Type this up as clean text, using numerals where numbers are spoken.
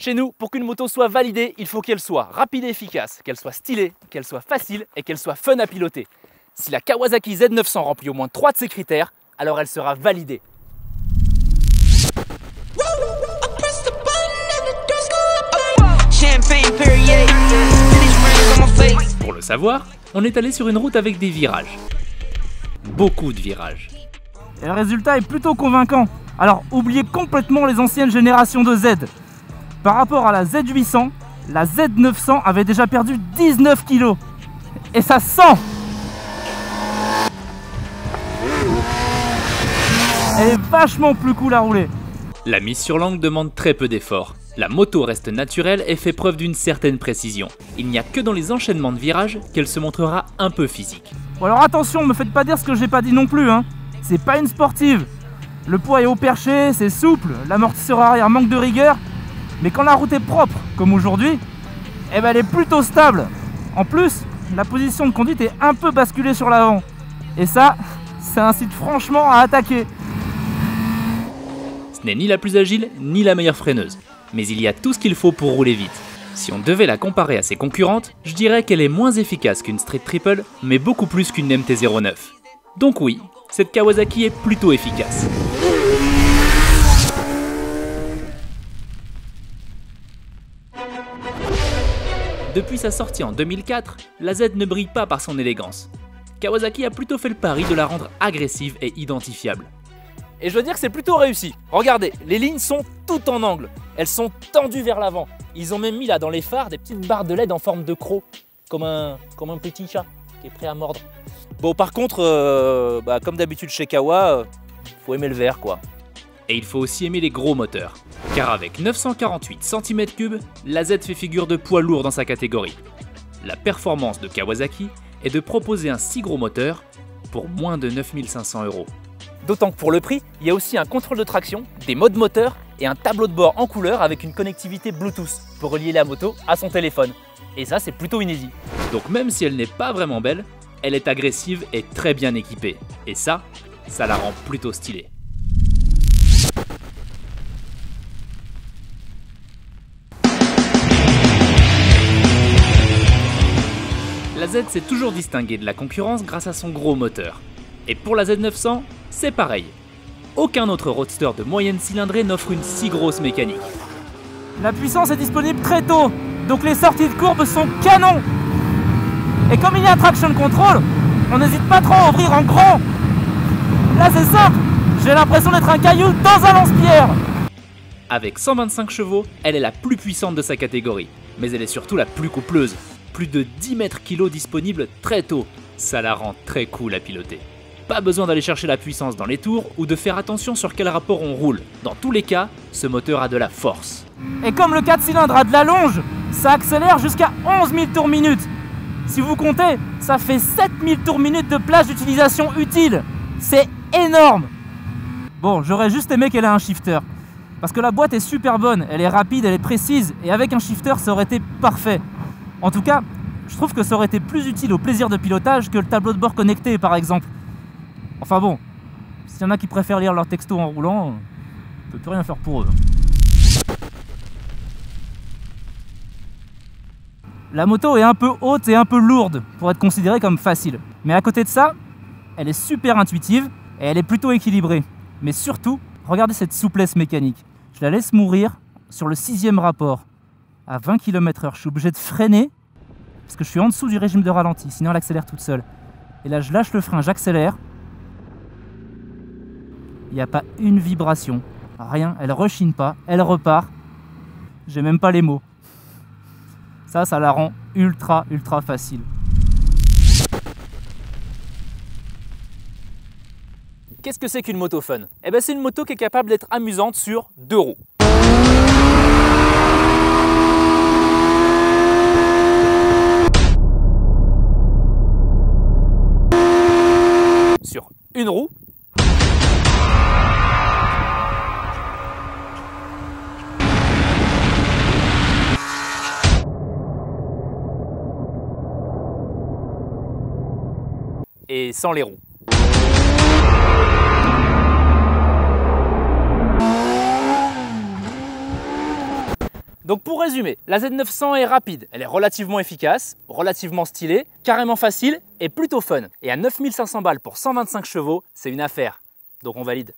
Chez nous, pour qu'une moto soit validée, il faut qu'elle soit rapide et efficace, qu'elle soit stylée, qu'elle soit facile et qu'elle soit fun à piloter. Si la Kawasaki Z900 remplit au moins 3 de ces critères, alors elle sera validée. Pour le savoir, on est allé sur une route avec des virages. Beaucoup de virages. Et le résultat est plutôt convaincant. Alors oubliez complètement les anciennes générations de Z. Par rapport à la Z800, la Z900 avait déjà perdu 19 kg. Et ça sent! Elle est vachement plus cool à rouler. La mise sur l'angle demande très peu d'efforts. La moto reste naturelle et fait preuve d'une certaine précision. Il n'y a que dans les enchaînements de virages qu'elle se montrera un peu physique. Bon alors attention, me faites pas dire ce que j'ai pas dit non plus, hein. C'est pas une sportive. Le poids est haut perché, c'est souple, l'amortisseur arrière manque de rigueur. Mais quand la route est propre, comme aujourd'hui, eh ben elle est plutôt stable. En plus, la position de conduite est un peu basculée sur l'avant. Et ça incite franchement à attaquer. Ce n'est ni la plus agile, ni la meilleure freineuse. Mais il y a tout ce qu'il faut pour rouler vite. Si on devait la comparer à ses concurrentes, je dirais qu'elle est moins efficace qu'une Street Triple, mais beaucoup plus qu'une MT-09. Donc oui, cette Kawasaki est plutôt efficace. Depuis sa sortie en 2004, la Z ne brille pas par son élégance. Kawasaki a plutôt fait le pari de la rendre agressive et identifiable. Et je veux dire que c'est plutôt réussi. Regardez, les lignes sont toutes en angle. Elles sont tendues vers l'avant. Ils ont même mis là dans les phares des petites barres de LED en forme de croc, comme un petit chat qui est prêt à mordre. Bon par contre, comme d'habitude chez Kawa, faut aimer le vert quoi. Et il faut aussi aimer les gros moteurs, car avec 948 cm3, la Z fait figure de poids lourd dans sa catégorie. La performance de Kawasaki est de proposer un si gros moteur pour moins de 9 500 €. D'autant que pour le prix, il y a aussi un contrôle de traction, des modes moteur et un tableau de bord en couleur avec une connectivité Bluetooth pour relier la moto à son téléphone. Et ça, c'est plutôt inédit. Donc même si elle n'est pas vraiment belle, elle est agressive et très bien équipée. Et ça la rend plutôt stylée. La Z s'est toujours distinguée de la concurrence grâce à son gros moteur. Et pour la Z900, c'est pareil. Aucun autre roadster de moyenne cylindrée n'offre une si grosse mécanique. La puissance est disponible très tôt, donc les sorties de courbe sont canon. Et comme il y a un traction control, on n'hésite pas trop à ouvrir en grand. Là c'est simple, j'ai l'impression d'être un caillou dans un lance-pierre. Avec 125 chevaux, elle est la plus puissante de sa catégorie, mais elle est surtout la plus coupleuse. Plus de 10 mètres kg disponibles très tôt, ça la rend très cool à piloter. Pas besoin d'aller chercher la puissance dans les tours ou de faire attention sur quel rapport on roule. Dans tous les cas, ce moteur a de la force. Et comme le 4 cylindres a de la longe, ça accélère jusqu'à 11 000 tours minute. Si vous comptez, ça fait 7 000 tours minute de plage d'utilisation utile. C'est énorme. Bon, j'aurais juste aimé qu'elle ait un shifter. Parce que la boîte est super bonne, elle est rapide, elle est précise, et avec un shifter, ça aurait été parfait. En tout cas, je trouve que ça aurait été plus utile au plaisir de pilotage que le tableau de bord connecté, par exemple. Enfin bon, s'il y en a qui préfèrent lire leurs textos en roulant, on peut plus rien faire pour eux. La moto est un peu haute et un peu lourde pour être considérée comme facile. Mais à côté de ça, elle est super intuitive et elle est plutôt équilibrée. Mais surtout, regardez cette souplesse mécanique. Je la laisse mourir sur le 6e rapport. À 20 km/h, je suis obligé de freiner parce que je suis en dessous du régime de ralenti, sinon elle accélère toute seule. Et là, je lâche le frein, j'accélère. Il n'y a pas une vibration, rien, elle rechigne pas, elle repart. J'ai même pas les mots. Ça la rend ultra facile. Qu'est-ce que c'est qu'une moto fun? Eh ben c'est une moto qui est capable d'être amusante sur 2 roues. Sur une roue. Et sans les roues. Donc pour résumer, la Z900 est rapide, elle est relativement efficace, relativement stylée, carrément facile et plutôt fun. Et à 9500 balles pour 125 chevaux, c'est une affaire. Donc on valide.